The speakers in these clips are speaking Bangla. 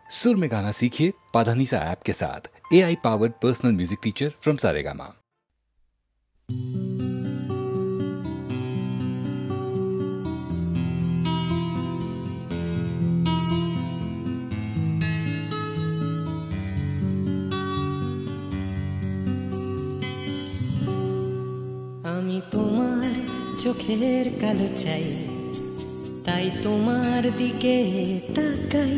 सुर में गाना सीखिए पाधानीसा ऐप के साथ। AI powered personal music teacher from Saregama. আমি তোমার চোখের কালো চাই, তাই তোমার দিকে তাকাই।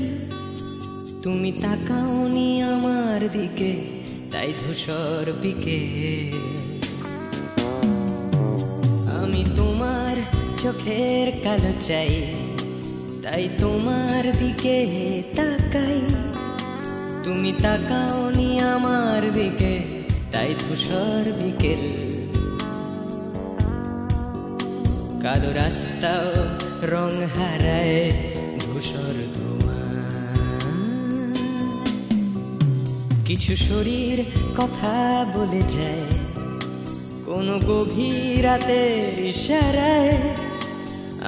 তুমি তাকাওনি আমার দিকে, তাই ধূসর বিকেল। আমি তোমার চোখের কালো চাই, তাই তোমার দিকে তাকাই। তুমি তাকাওনি আমার দিকে, তাই ধূসর বিকেল। কালো রাস্তাও রং হারায় ধূসর ধোঁয়া। কিছু শরীর কথা বলে যায় কোনো গভীর রাতের ইশারায়।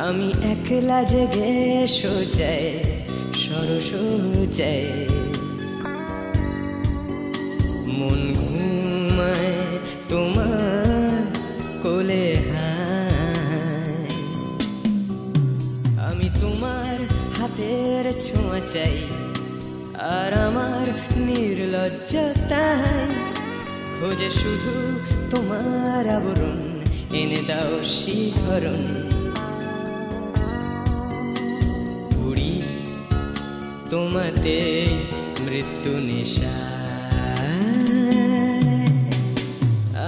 আমি একলা জেগে সোজায় সরসোজায়। মন ঘুমায় তোমার কোলে হায়। আমি তোমার হাতের ছোঁয়া চাই, আর আমার নির্লজ্জতায় খোঁজে শুধু তোমার আবরণ। এনে দাও শিহরণ। উড়ি তোমাতে মৃত্যু নেশা।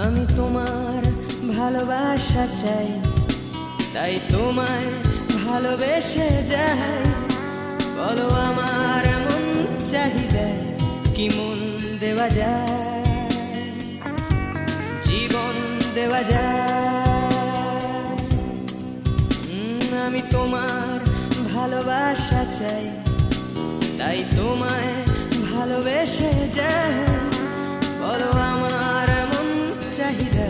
আমি তোমার ভালোবাসা চাই, তাই তোমায় ভালোবেসে যাই। বলো আমার মন চাহিদা কি মন দেওয়া যায়, জীবন দেওয়া যায়। আমি তোমার ভালোবাসা চাই, তাই তোমায় ভালোবেসে যাই। বলো আমার মন চাহিদা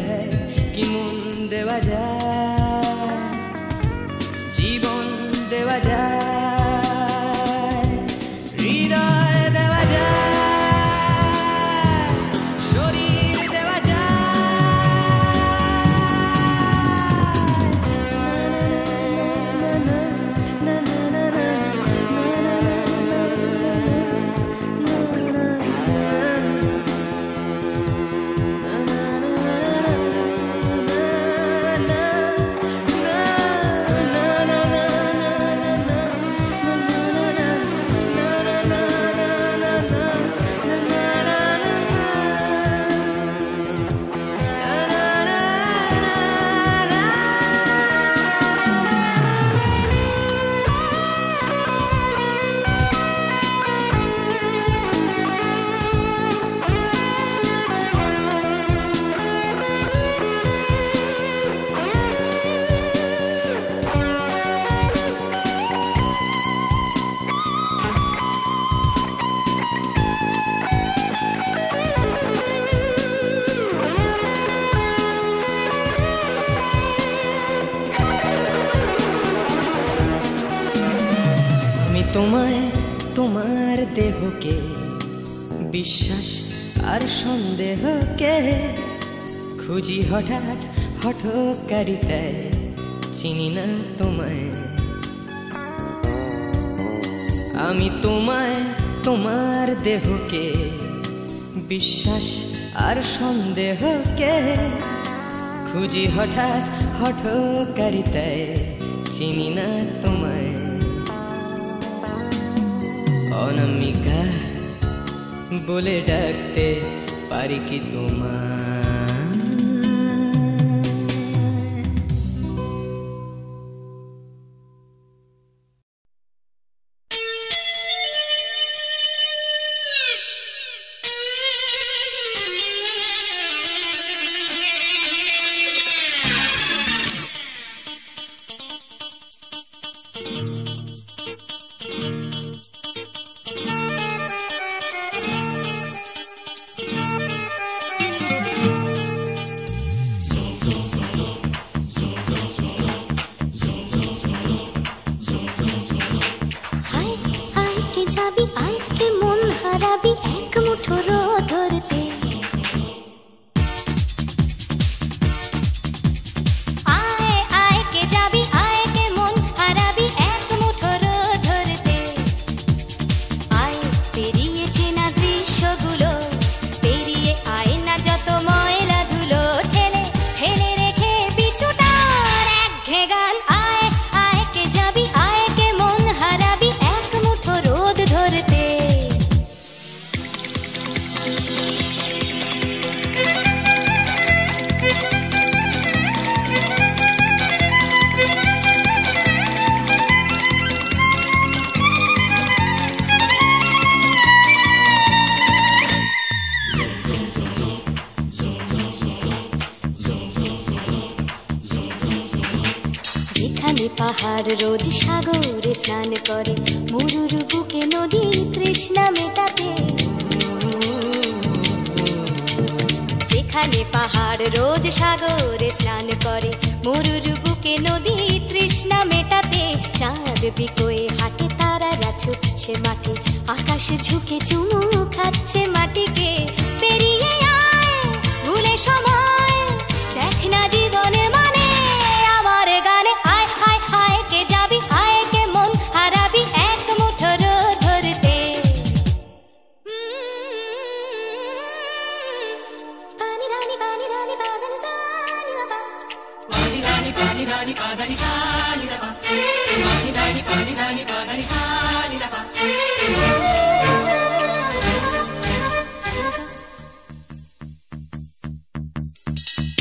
কি মন দেওয়া যায়, জীবন দেওয়া যায়, হৃদয় দেওয়া যায়, শরীর দেওয়া তোমায় তোমার দেহকে বিশ্বাস আর সন্দেহকে খুঁজি হঠাৎ হঠকারিতায়। চিনি না তোমায় আমি, তোমায় তোমার দেহকে বিশ্বাস আর সন্দেহকে খুঁজি হঠাৎ হঠকারিতায়। চিনি না তোমায় অনামিকা বলে ডাকতে পারি কি তোমায়? কে মন হারাবি এক মুঠো রোদ ধরতে। আয় আয় কে যাবি, আয় কে মন হারাবি এক মুঠো রোদ ধরতে। আয় পেরিয়ে চেনা দৃশ্যগুলো, পেরিয়ে আয় না যত ময়লা ধুলো, ঠেলে ফেলে রেখে পিছুটার একঘে গান। আয় আয় কে যাবি, আয় কে মন হারাবি এক মুঠো রোদ ধরতে। যেখানে পাহাড় রোজ সাগরে স্নান করে, মরুর বুকে নদী তৃষ্ণা মেটাতে। যেখানে পাহাড় রোজ সাগরে স্নান করে, মরুর বুকে নদী তৃষ্ণা মেটাতে। চাঁদ বিকোয়ে হাটে, তারারা ছুটছে মাঠে, আকাশ ঝুঁকে চুমু খাচ্ছে মাটিকে। পেরিয়ে আয় ভুলে সময়, দেখ না জীবনে মানে আমার গানে। আয় আয় আয় কে যাবি, আয় কে মন হারাবি এক মুঠো রোদ ধরতে। পানি রানি পানি রানি পাদানি সানি রাবা, পানি রানি পাদানি সানি রাবা, পানি রানি পাদানি সানি রাবা।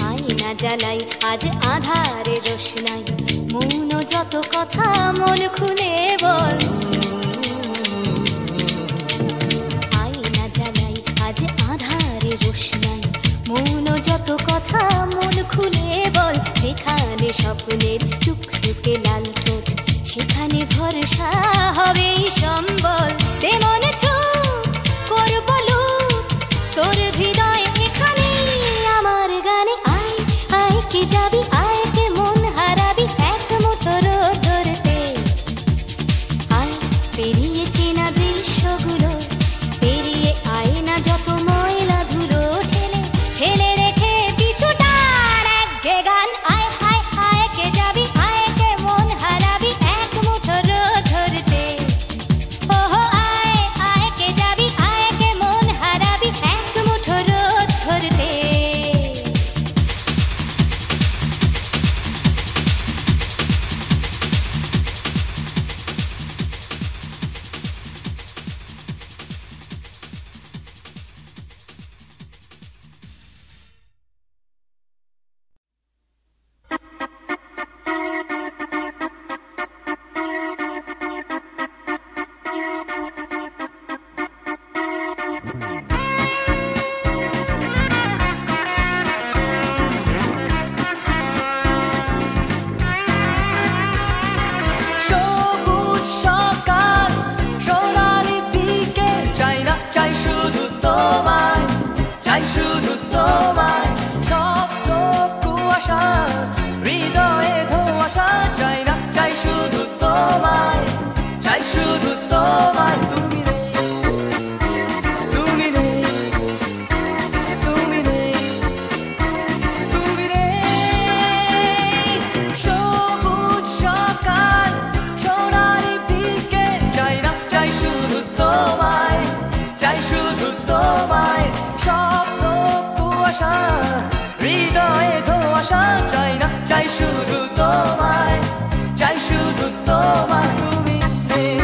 আয়না জ্বালাই আজ আধারে রোশনাই, মৌন যত কথা মন খুলে বল। আয়না জ্বালাই আজ আধারে রোশনাই, মৌন যত কথা মন খুলে বল। যেখানে স্বপ্নের টুকটুকে লাল ঠোঁট, সেখানে ভরসা হবে সম্বল। তেমন ছুট করব লুট, তোর হৃদয় এখানে আমার গানে। আয় আয় কে যাবি, আয় কে মন হারাবি এক মুঠো রোদ ধরতে। আয় পেরিয়ে চেনা দৃশ্যগুলো, পেরিয়ে আয় না যত ময়লা ধুলো, ঠেলে ফেলে রেখে পিছুটার একঘে গান। আয় আয় আয় কে যাবি, আয় কে মন হারাবি এক মুঠো রোদ ধরতে। ওহো আয় আয় কে যাবি, আয় কে মন হারাবি এক মুঠো রোদ ধরতে। সবুজ সকাল, সোনালি বিকেল, চাই না চাই শুধু তোমায়, চাই শুধু তোমায়। শব্দ কুয়াশা, হৃদয়ে ধোঁয়াশা, চাই না চাই শুধু তোমায়, চাই শুধু তোমায়। তুমি নেই, তুমি নেই, তুমি নেই, তুমি নেই। সবুজ সকাল, সোনালি বিকেল, চাই না চাই শুধু তোমায়, চাই শুধু তোমায়। শব্দ কুয়াশা, হৃদয়ে ধোঁয়াশা, চাই না চাই শুধু তোমায়, চাই শুধু তোমায়। তুমি নেই,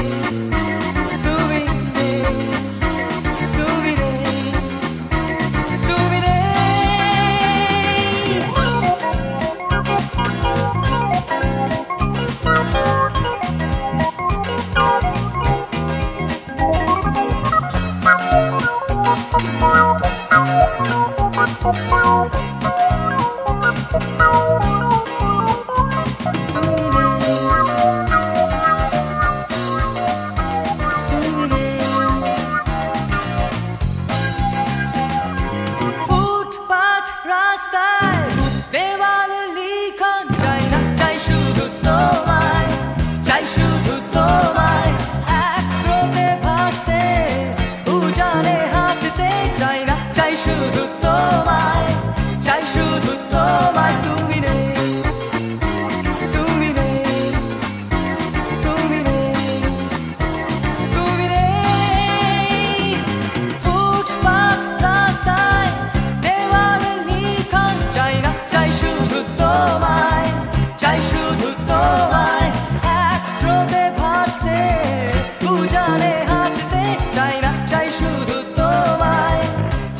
চাই না, চাই শুধু তোমায়,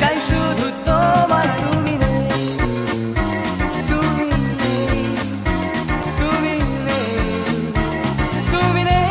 চাই শুধু তোমায়। তুমি নেই, তুমি নেই, তুমি নেই, তুমি নেই।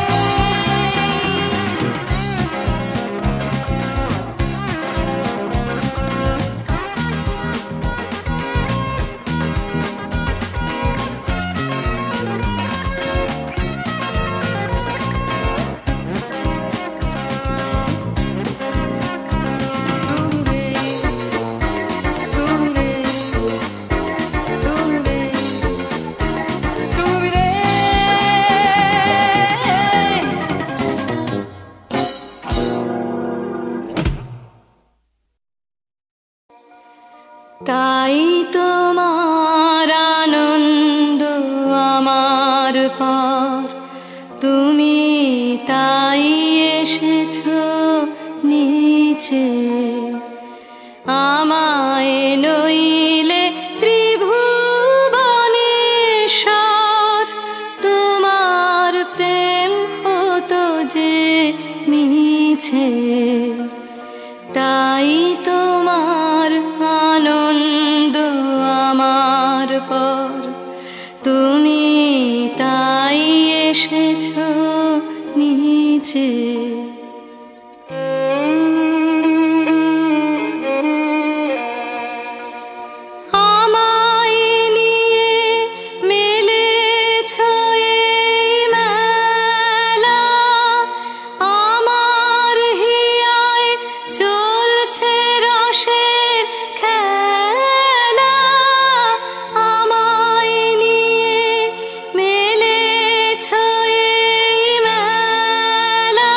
তাই তোমার আনন্দ আমার পার, তুমি তাই এসেছো নিচে। আমায় নইলে ত্রিভুবনেশ্বর, তোমার প্রেম হতো যে মিছে। তাই তোমার আনন্দ আমার পর, তুমি তাই এসেছো নিচে। আমায় নিয়ে মেলেছো এই মেলা, আমার হিয়ায় চলছে রসের খেলা। আমায় নিয়ে মেলেছো এই মেলা,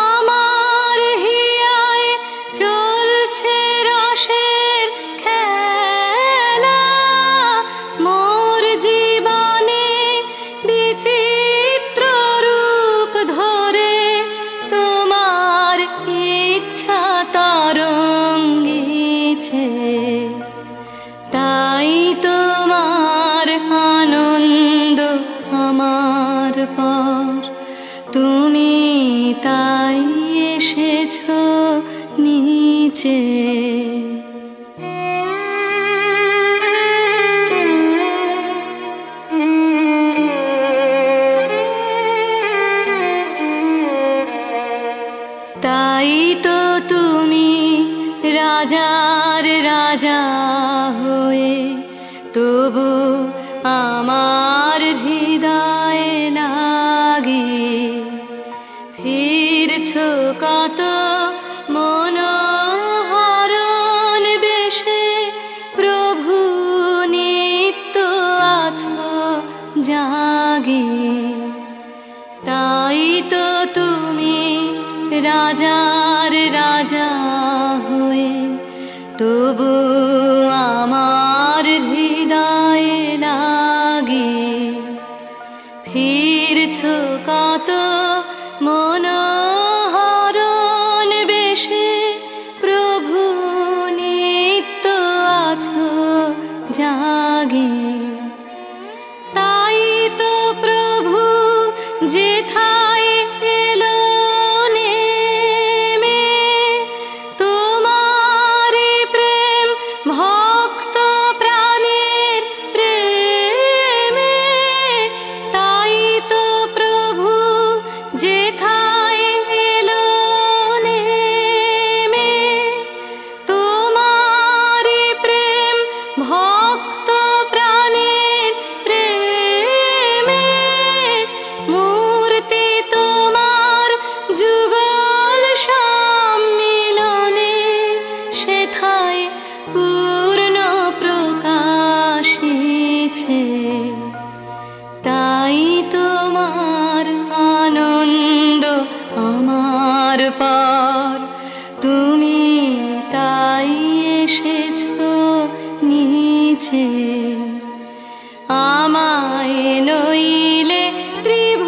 আমার হিয়ায় চলছে রসের খেলা। মোর জীবনে বিচিত্র রূপ ধরে তোমার ইচ্ছা তরঙ্গিছে। তাই তোমার আনন্দ আমার পর, তুমি তাই এসেছো নিচে। তাই তো তুমি রাজার রাজা হয়ে তবু আমার হৃদয়ে লাগে ফিরছো কত মনোহরণ বেশে। প্রভু নিত্য আছো জাগে, তাই তো তুমি রাজার রাজা হয়ে তবু আমার হৃদয়ে লাগে ফিরছো কত মনোহরণ বেশে। প্রভু নিত্য আছো জাগে, তাই তো প্রভু যেথায় এলো নেমে, তোমার প্রেম ভক্ত প্রাণের প্রেমে। তাই তো প্রভু যেথায় এলো নেমে, তোমার প্রেম ভক্ত প্রাণের প্রেমে। মূর্তি তোমার যুগল সম্মিলনে, সেথায় পূর্ণ প্রকাশিছে। তাই তোমার আনন্দ আমার পার, তুমি তাই এসেছো নিচে। আমায় নইলে ত্রিভুবনেশ্বর,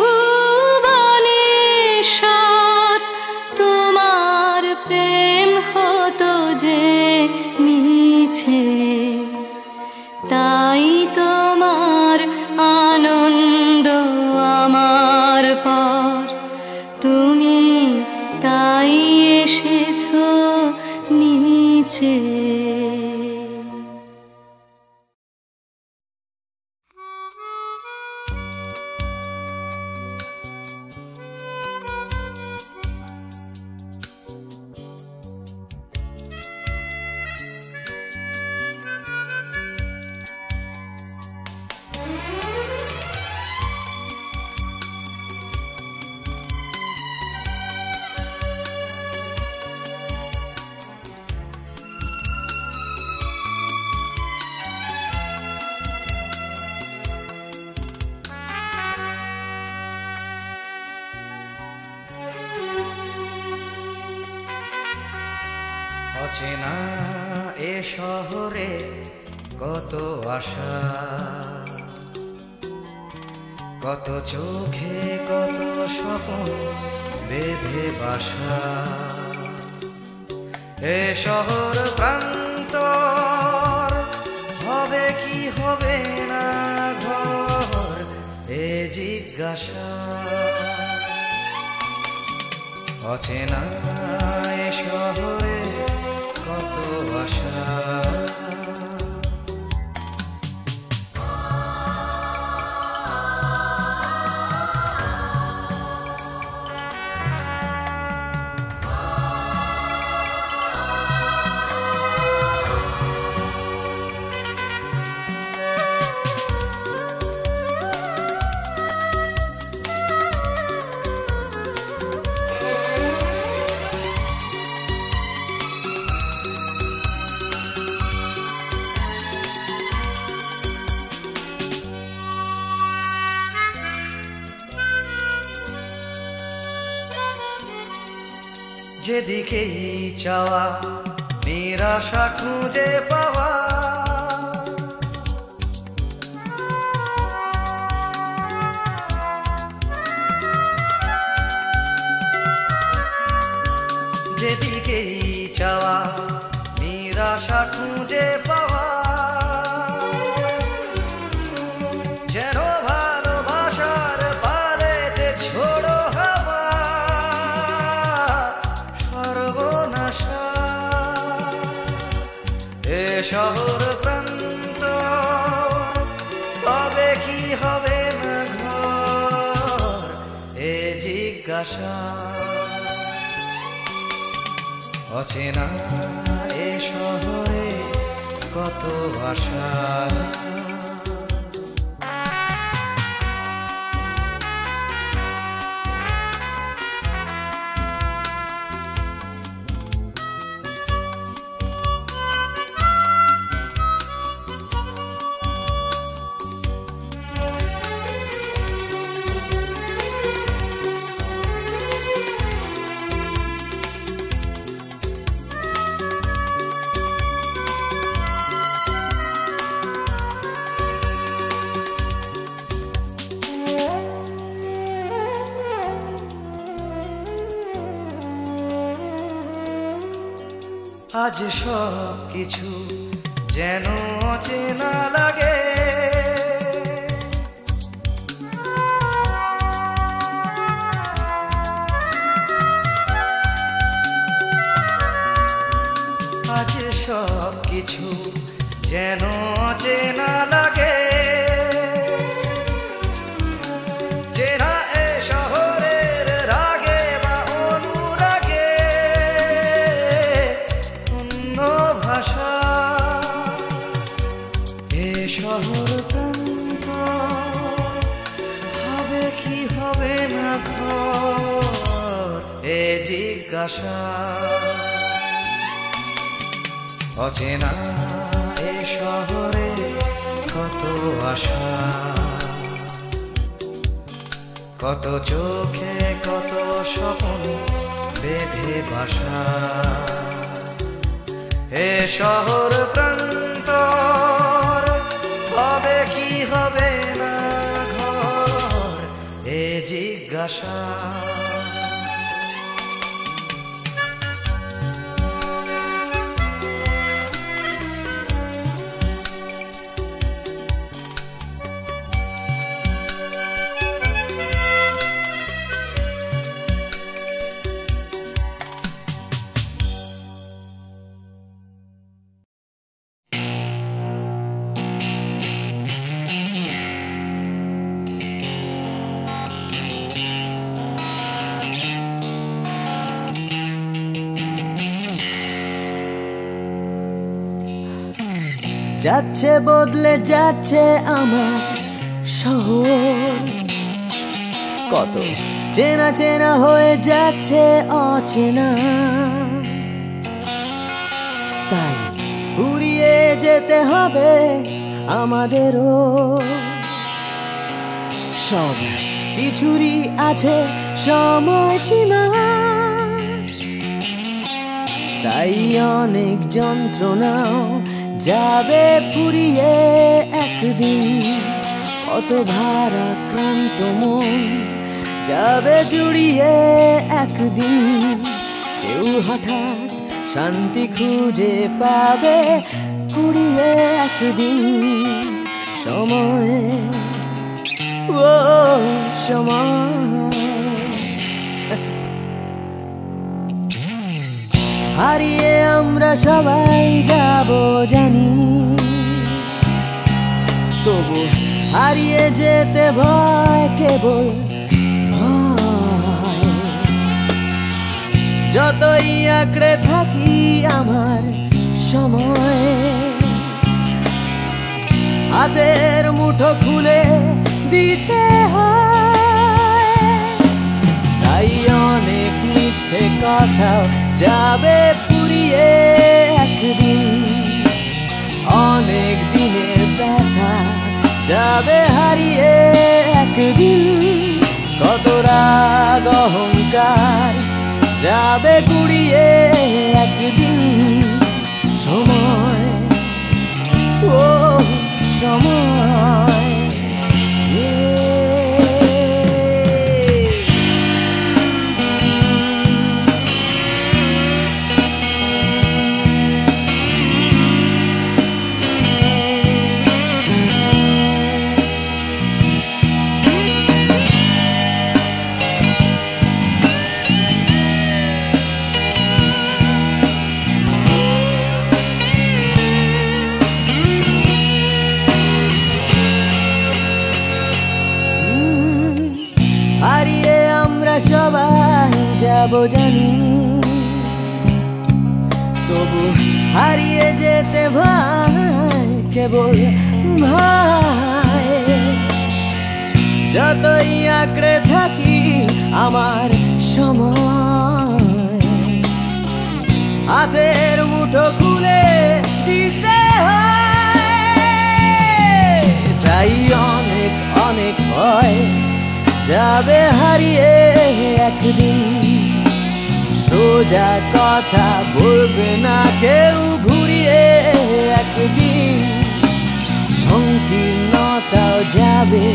তোমার প্রেম হতো যে মিছে। তাই তোমার আনন্দ আমার পার, তুমি তাই বসে। অচেনা এ শহরে কত আশা, কত চোখে কত স্বপ্ন বেঁধে বাসা। এ শহর প্রান্তর হবে কি হবে না ঘর, এ জিজ্ঞাসা। অচেনা এ শহরে কত আশা। যেদিকেই চাওয়া নিরাশা খুঁজে পাওয়া, যেদিকেই চাওয়া নিরাশা খুঁজে পাওয়া। যেন ভালোবাসার পালেতে ছোড়ো হাওয়া সর্বনাশা। এ শহর প্রান্ত হবে কি হবে না ঘর, এ জিজ্ঞাসা। অচেনা এ শহরে কত আশা। আজ সব কিছু যেন অচেনা লাগে, আজ সব কিছু যেন অচেনা লাগে। চেনা এ শহরের রাগে বা অনুরাগে অন্য ভাষা। এ শহর প্রান্ত হবে কি হবে না ঘর, এ জিজ্ঞাসা। অচেনা এ শহরে কত আশা, কত চোখে কত স্বপ্ন বেঁধে বাসা। এ শহর প্রান্তর হবে কি হবে না ঘর, এ জিজ্ঞাসা। যাচ্ছে বদলে যাচ্ছে আমার শহর, কত চেনা চেনা হয়ে যাচ্ছে অচেনা। তাই ঘুরিয়ে যেতে হবে আমাদেরও, সব কিছুরই আছে সময়সীমা। তাই অনেক যন্ত্রণাও যাবে ফুরিয়ে একদিন, কত ভারাক্রান্ত মন যাবে জুড়িয়ে একদিন। কেউ হঠাৎ শান্তি খুঁজে পাবে কুড়িয়ে একদিন। সময় ও সময় হারিয়ে আমরা সবাই যাব জানি, তবু হারিয়ে যেতে ভয়, কেবল ভয়। যতই আঁকড়ে থাকি আমার সময়, হাতের মুঠো খুলে দিতে হয়। তাই অনেক মিথ্যে কথাও যাবে পুরিয়ে একদিন, অনেক দিনের ব্যথা যাবে হারিয়ে একদিন। কত রাগ অহংকার যাবে গুড়িয়ে একদিন। সময় ও সময় সবাই যাব জানি, তবু হারিয়ে যেতে ভয়, কেবল ভয়। যতই আঁকড়ে থাকি আমার সময়, হাতের মুঠো খুলে দিতে হয়। তাই অনেক অনেক ভয় যাবে হারিয়ে একদিন। সোজা কথা বলবে না কেউ ঘুরিয়ে একদিন। সংকীর্ণতাও যাবে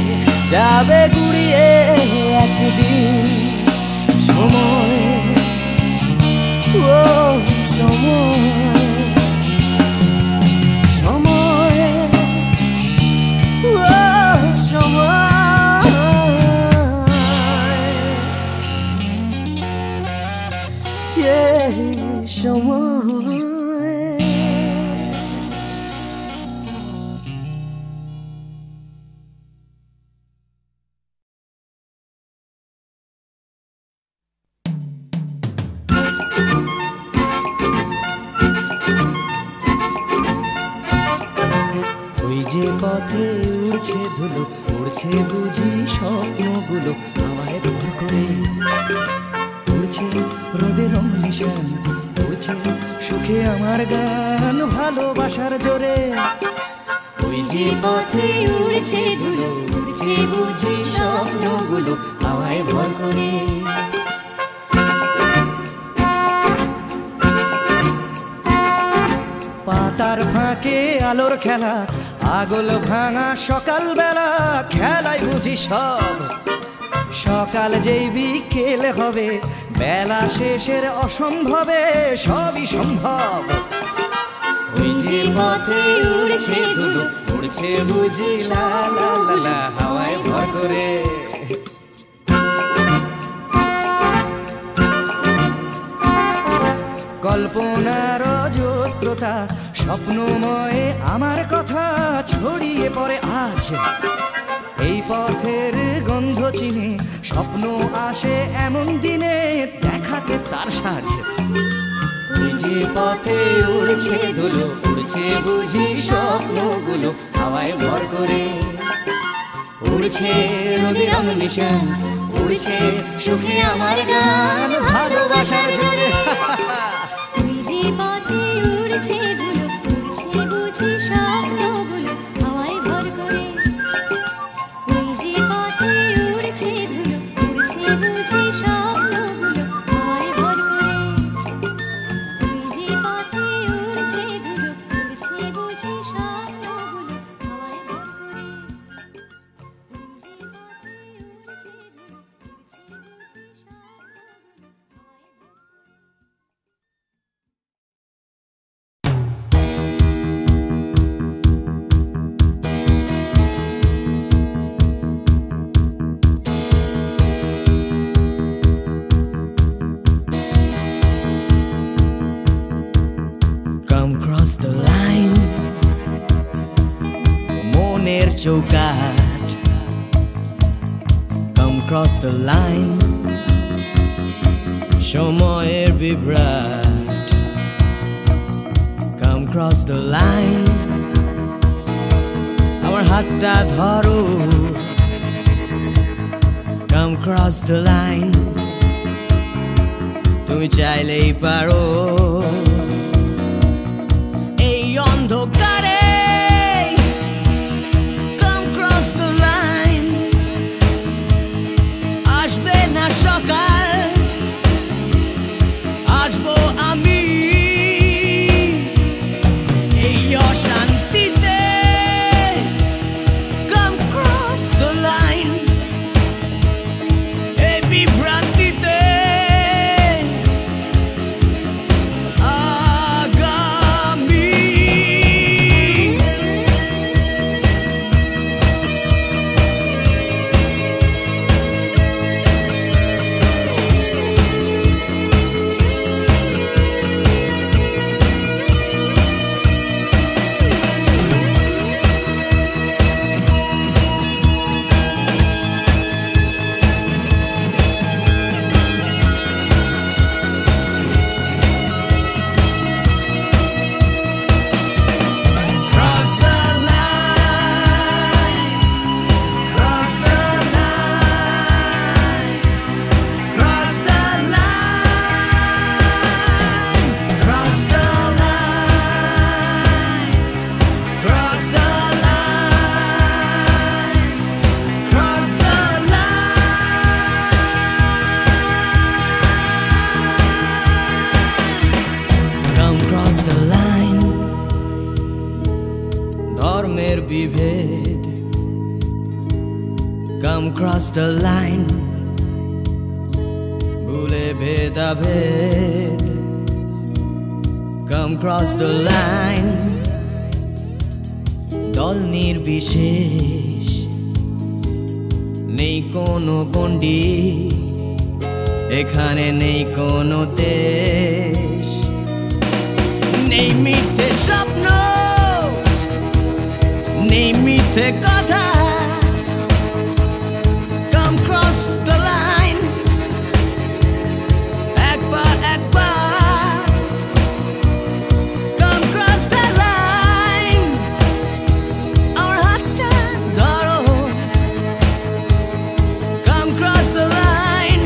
যাবে ঘুরিয়ে একদিন। সময় ও সময় সময় ও সময় সময়। ওই যে পথে উড়ছে ধুলো, উড়ছে বুঝি স্বপ্নগুলো আমায় ভর করে। উড়ছে রোদের নিশান, উড়ছে সুখে আমার গান ভালোবাসার জোরে। ওই যে পথে উড়ছে ধুলো, উড়ছে বুঝি স্বপ্নগুলো আমায় ভর করে। পাতার ফাঁকে আলোর খেলা, আগল ভাঙা সকালবেলা, খেলায় বুঝি সব। সকাল যেই বিকেল হবে, বেলা শেষের অসম্ভবে সবই সম্ভব। ওই যে পথে উড়ছে ধুলো, উড়ছে বুঝি লা লা লা লা হাওয়ায় ভর করে। কল্পনার অজস্রতা স্বপ্নময় আমার কথা ছড়িয়ে পড়ে আজ। এই পথের গন্ধ চিনে স্বপ্ন আসে এমন দিনে, দেখাকে তার সাজ। ওই যে যে পথে উড়ছে ধুলো, উড়ছে বুঝি স্বপ্নগুলো হাওয়ায় ভর করে। উড়ছে নদী রং নিশান, উড়ছে সুখে আমার গান, ভালোবাসার ঝরে। তুই যে পথে উড়ছে ধুলো, উড়ছে বুঝি স্বপ্নগুলো হাওয়ায় ভর করে। তুই যে পথে উড়ছে ধুলো, উড়ছে বুঝি স্বপ্নগুলো হাওয়ায় ভর করে। তুই যে পথে উড়ছে ধুলো, উড়ছে বুঝি স্বপ্নগুলো হাওয়ায় ভর করে। Come cross the line, মনের চৌকাঠ। Come cross the line, সময়ের বিভ্রাট। Come cross the line, আমার হাতটা ধরো। Come cross the line, তুমি চাইলেই পারো। এই অন্ধকারে Come cross the line, আসবে না সকাল, আসবো আমি। এই অশান্তিতে Come cross the line, এই বিভ্রান্তিতে ধর্মের বিভেদ Come cross the line, ভুলে ভেদাভেদ Come cross the line, দল নির্বিশেষ নেই কোনো গণ্ডি, এখানে নেই কোনো দেশ, নেই মিথ্যে স্বপ্ন, নেই মিথ্যে কথা Come cross the line, একবার একবার Come cross the line, আমার হাতটা ধরো Come cross the line,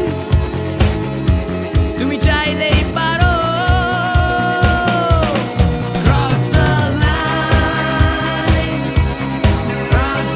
তুমি চাইলেই পারো Cross the line, cross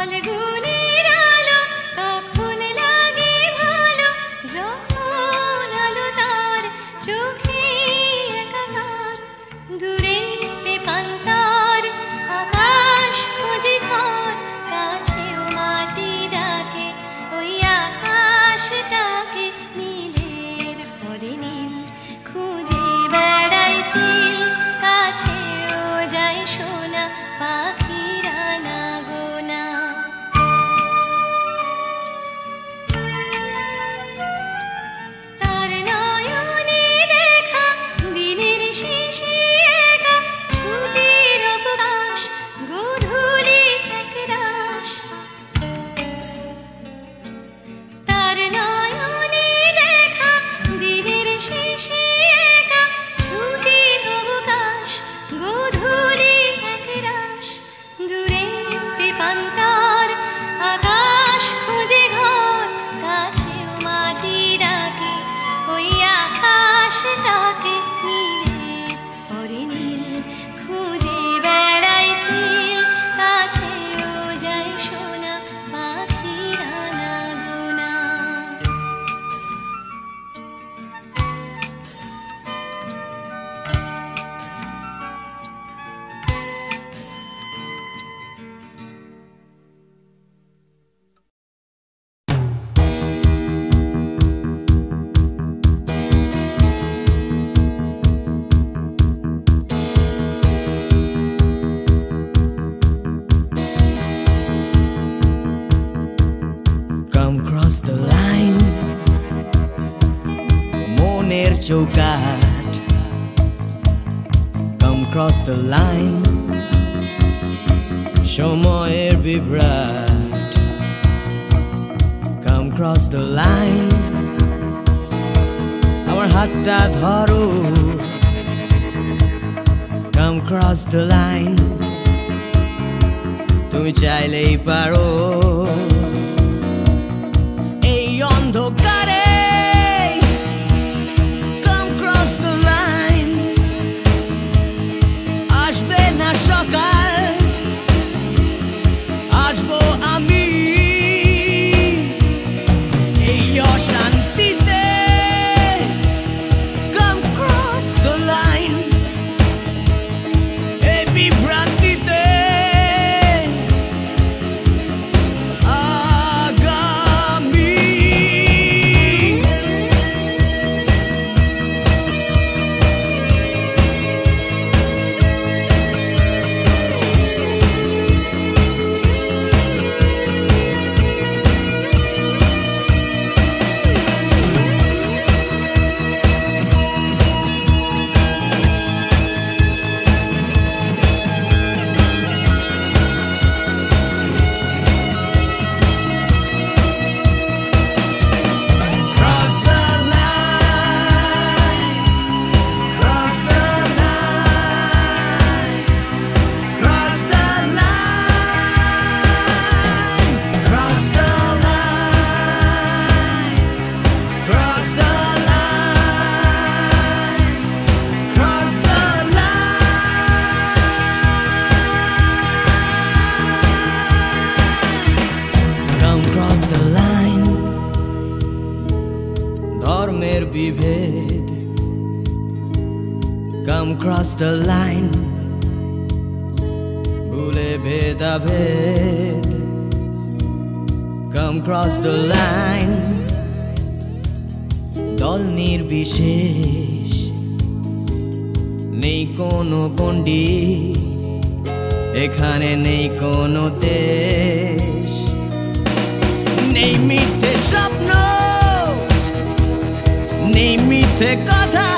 ফাল্গুনের আলো তখন লাগে ভালো, যখন আলো তার চোখে একাকার। দূরেতে পান্তার আকাশ খুঁজে ঘর, কাছেও মাটি ডাকে ওই আকাশটাকে। নীলের পরে নীল খুঁজে বেড়াই চিল, কাছেও যায় সোনা পাখিরা না গোনা। তার নয়নে দেখা দিনের শেষে একা ছুটির অবকাশ, গোধূলি একরাশ। তার নয়নে দেখা দিনের শেষে একা ছুটির অবকাশ, গোধূলি একরাশ। দূরেতে পান্তার আকাশ খুঁজে ঘর, কাছেও মাটি ডাকে ওই আকাশটাকে। নীলের পরে নীল খুঁজে বেড়াই চিল, কাছেও যায় সোনা পাখিরা না গোনা। Come cross the line, মনের চৌকাঠ। Come cross the line, সময়ের বিভ্রাট। Come cross the line, আমার হাতটা ধরো। Come cross the line, তুমি চাইলেই পারো। এই অন্ধকারে Come cross the line, আসবে না সকাল, আসবো আমি। এই অশান্তিতে Come cross the line, এই বিভ্রান্তিতে আগামী। Cross the line, cross the line, cross the line, cross the line, cross the line, cross the line. Come cross the line, ধর্মের বিভেদ। Come cross the line, ভুলে ভেদাভেদ। Come cross the line, দল নির্বিশেষ, নেই কোনো গণ্ডি, এখানে নেই কোনো দেশ। নেই মিথ্যে স্বপ্ন, নেই মিথ্যে কথা,